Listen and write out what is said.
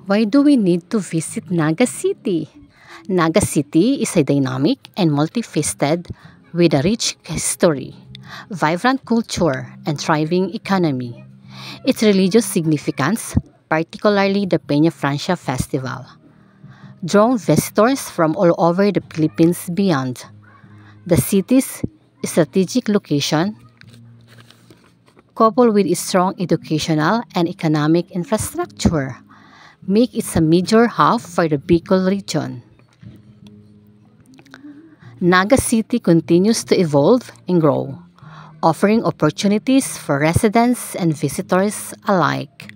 Why do we need to visit Naga City? Naga City is a dynamic and multifaceted with a rich history, vibrant culture, and thriving economy. Its religious significance, particularly the Peña Francia Festival, draw visitors from all over the Philippines beyond. The city's strategic location, coupled with its strong educational and economic infrastructure, make it a major hub for the Bicol region. Naga City continues to evolve and grow, offering opportunities for residents and visitors alike.